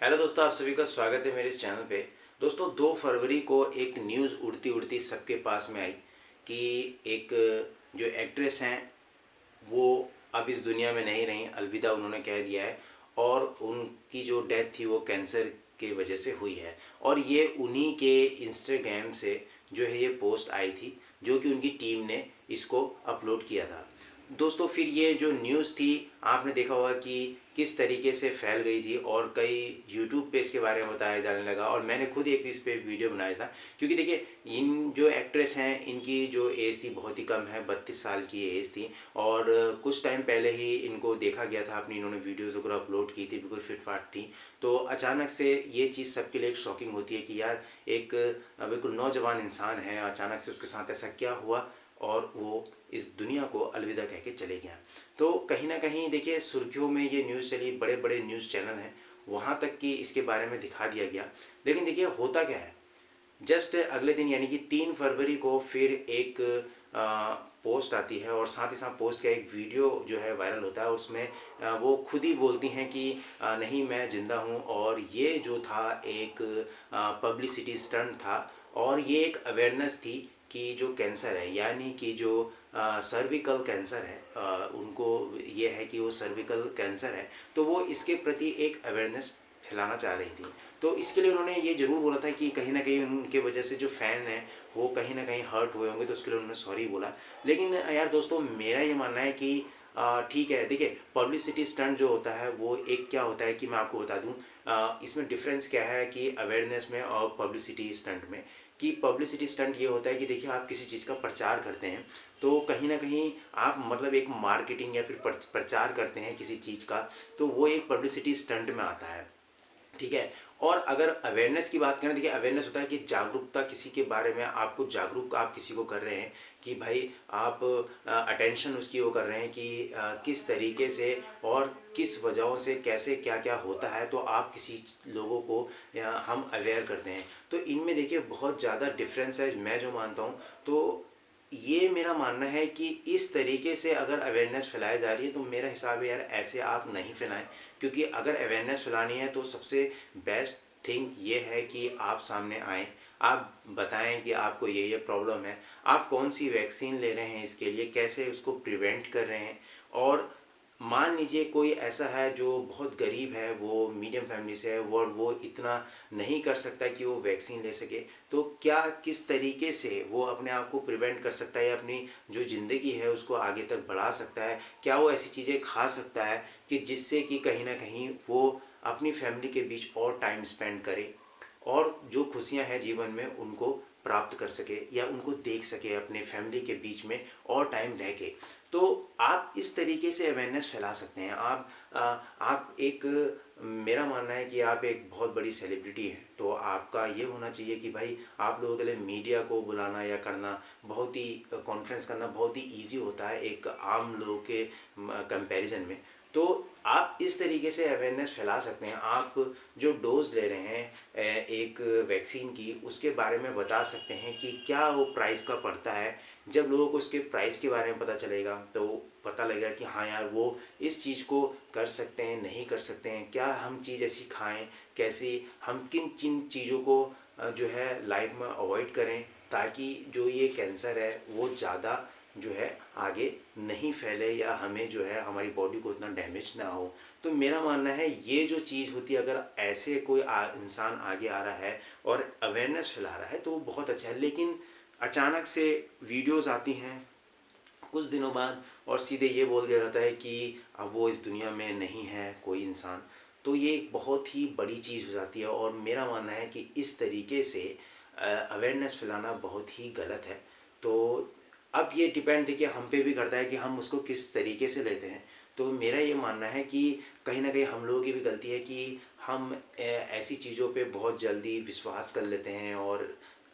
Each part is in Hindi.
हेलो दोस्तों, आप सभी का स्वागत है मेरे इस चैनल पे। दोस्तों 2 फरवरी को एक न्यूज़ उड़ती उड़ती सबके पास में आई कि एक जो एक्ट्रेस हैं वो अब इस दुनिया में नहीं रहीं, अलविदा उन्होंने कह दिया है। और उनकी जो डेथ थी वो कैंसर की वजह से हुई है। और ये उन्हीं के इंस्टाग्राम से जो है ये पोस्ट आई थी, जो कि उनकी टीम ने इसको अपलोड किया था। दोस्तों फिर ये जो न्यूज़ थी, आपने देखा होगा कि किस तरीके से फैल गई थी और कई यूट्यूब पे इसके बारे में बताया जाने लगा। और मैंने खुद एक इस पे वीडियो बनाया था, क्योंकि देखिए इन जो एक्ट्रेस हैं इनकी जो एज थी बहुत ही कम है, 32 साल की एज थी। और कुछ टाइम पहले ही इनको देखा गया था, अपनी इन्होंने वीडियोज़ वगैरह अपलोड की थी, बिल्कुल फिट फाट थी। तो अचानक से ये चीज़ सबके लिए एक शॉकिंग होती है कि यार एक बिल्कुल नौजवान इंसान है, अचानक से उसके साथ ऐसा क्या हुआ और वो इस दुनिया को अलविदा कह के चले गया। तो कहीं ना कहीं देखिए सुर्खियों में ये न्यूज़ चली, बड़े बड़े न्यूज़ चैनल हैं वहाँ तक कि इसके बारे में दिखा दिया गया। लेकिन देखिए होता क्या है, जस्ट अगले दिन यानी कि 3 फरवरी को फिर एक पोस्ट आती है, और साथ ही साथ पोस्ट का एक वीडियो जो है वायरल होता है। उसमें वो खुद ही बोलती हैं कि नहीं मैं ज़िंदा हूँ, और ये जो था एक पब्लिसिटी स्टंट था। और ये एक अवेयरनेस थी कि जो कैंसर है, यानी कि जो सर्विकल कैंसर है, उनको ये है कि वो सर्विकल कैंसर है, तो वो इसके प्रति एक अवेयरनेस फैलाना चाह रही थी। तो इसके लिए उन्होंने ये ज़रूर बोला था कि कहीं ना कहीं उनके वजह से जो फ़ैन हैं वो कहीं ना कहीं हर्ट हुए होंगे, तो उसके लिए उन्होंने सॉरी बोला। लेकिन यार दोस्तों मेरा ये मानना है कि ठीक है, देखिए पब्लिसिटी स्टंट जो होता है वो एक क्या होता है कि मैं आपको बता दूं, इसमें डिफरेंस क्या है कि अवेयरनेस में और पब्लिसिटी स्टंट में। कि पब्लिसिटी स्टंट ये होता है कि देखिए आप किसी चीज़ का प्रचार करते हैं, तो कहीं ना कहीं आप मतलब एक मार्केटिंग या फिर प्रचार करते हैं किसी चीज़ का, तो वो एक पब्लिसिटी स्टंट में आता है। ठीक है। और अगर अवेयरनेस की बात करें, देखिए अवेयरनेस होता है कि जागरूकता, किसी के बारे में आपको जागरूक आप किसी को कर रहे हैं कि भाई आप अटेंशन उसकी वो कर रहे हैं कि किस तरीके से और किस वजहों से कैसे क्या क्या होता है, तो आप किसी लोगों को हम अवेयर करते हैं। तो इनमें देखिए बहुत ज़्यादा डिफरेंस है मैं जो मानता हूँ। तो ये मेरा मानना है कि इस तरीके से अगर अवेयरनेस फैलाई जा रही है तो मेरा हिसाब है यार ऐसे आप नहीं फैलाएं। क्योंकि अगर अवेयरनेस फैलानी है तो सबसे बेस्ट थिंग ये है कि आप सामने आएँ, आप बताएं कि आपको ये प्रॉब्लम है, आप कौन सी वैक्सीन ले रहे हैं इसके लिए, कैसे उसको प्रिवेंट कर रहे हैं। और मान लीजिए कोई ऐसा है जो बहुत गरीब है, वो मीडियम फैमिली से है, वो इतना नहीं कर सकता कि वो वैक्सीन ले सके, तो क्या किस तरीके से वो अपने आप को प्रिवेंट कर सकता है या अपनी जो ज़िंदगी है उसको आगे तक बढ़ा सकता है। क्या वो ऐसी चीज़ें खा सकता है कि जिससे कि कहीं ना कहीं वो अपनी फैमिली के बीच और टाइम स्पेंड करे, और जो खुशियां हैं जीवन में उनको प्राप्त कर सके या उनको देख सके अपने फैमिली के बीच में और टाइम रह के। तो आप इस तरीके से अवेयरनेस फैला सकते हैं। आप एक मेरा मानना है कि आप एक बहुत बड़ी सेलिब्रिटी हैं, तो आपका ये होना चाहिए कि भाई आप लोगों के लिए मीडिया को बुलाना या करना बहुत ही कॉन्फ्रेंस करना बहुत ही इजी होता है एक आम लोगों के कंपैरिजन में। तो आप इस तरीके से अवेयरनेस फैला सकते हैं। आप जो डोज ले रहे हैं एक वैक्सीन की, उसके बारे में बता सकते हैं कि क्या वो प्राइस का पड़ता है। जब लोगों को उसके प्राइस के बारे में पता चलेगा तो पता लगेगा कि हाँ यार वो इस चीज़ को कर सकते हैं, नहीं कर सकते हैं, क्या हम चीज़ ऐसी खाएं, कैसी हम किन किन चीज़ों को जो है लाइफ में अवॉइड करें, ताकि जो ये कैंसर है वो ज़्यादा जो है आगे नहीं फैले या हमें जो है हमारी बॉडी को इतना डैमेज ना हो। तो मेरा मानना है ये जो चीज़ होती है, अगर ऐसे कोई इंसान आगे आ रहा है और अवेयरनेस फैला रहा है तो वो बहुत अच्छा है। लेकिन अचानक से वीडियोस आती हैं कुछ दिनों बाद और सीधे ये बोल दिया जाता है कि अब वो इस दुनिया में नहीं है कोई इंसान, तो ये एक बहुत ही बड़ी चीज़ हो जाती है। और मेरा मानना है कि इस तरीके से अवेयरनेस फैलाना बहुत ही गलत है। तो अब ये डिपेंड देखिए हम पे भी करता है कि हम उसको किस तरीके से लेते हैं। तो मेरा ये मानना है कि कहीं ना कहीं हम लोगों की भी गलती है कि हम ऐसी चीज़ों पे बहुत जल्दी विश्वास कर लेते हैं और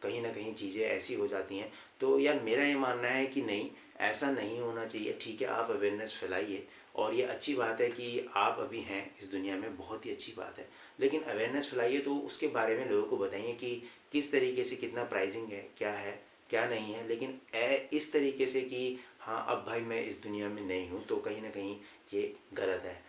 कहीं ना कहीं चीज़ें ऐसी हो जाती हैं। तो यार मेरा ये मानना है कि नहीं, ऐसा नहीं होना चाहिए। ठीक है, आप अवेयरनेस फैलाइए और ये अच्छी बात है कि आप अभी हैं इस दुनिया में, बहुत ही अच्छी बात है। लेकिन अवेयरनेस फैलाइए तो उसके बारे में लोगों को बताइए कि किस तरीके से कितना प्राइसिंग है क्या नहीं है। लेकिन इस तरीके से कि हाँ अब भाई मैं इस दुनिया में नहीं हूँ, तो कहीं ना कहीं ये गलत है।